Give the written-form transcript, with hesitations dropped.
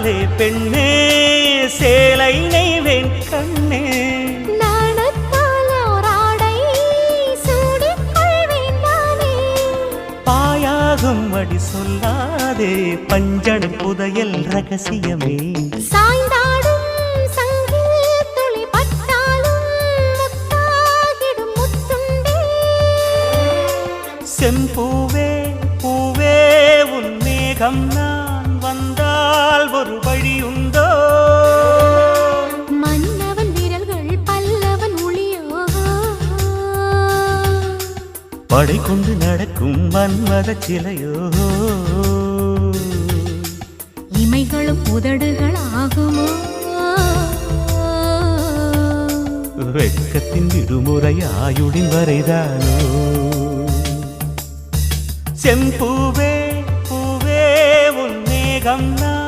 சொல்லாதே பெண்ணே சேலை நெய்வேன் கண்ணே பாயாகும் அடி சொல்லாதே பஞ்சணம் புதையல் ரகசியமே சாய்ந்தாடும் சங்கில் துளி பட்டாலும் முத்தாகிடும் முத்துண்டே செம்பூவே பூவே உன் மேகம் நான் வந்தால் ஒரு வழியுண்டோ மன்னவன் விரல்கள் பல்லவன் ஒளியோ படை கொண்டு நடக்கும் மன்மத சிலையோ இமைகளும் உதடுகள் ஆகுமோ வெட்கத்தின் விடுமுறை ஆயுடின் வரைதானோ செம்பூவே பூவே உன் மேகம் நான்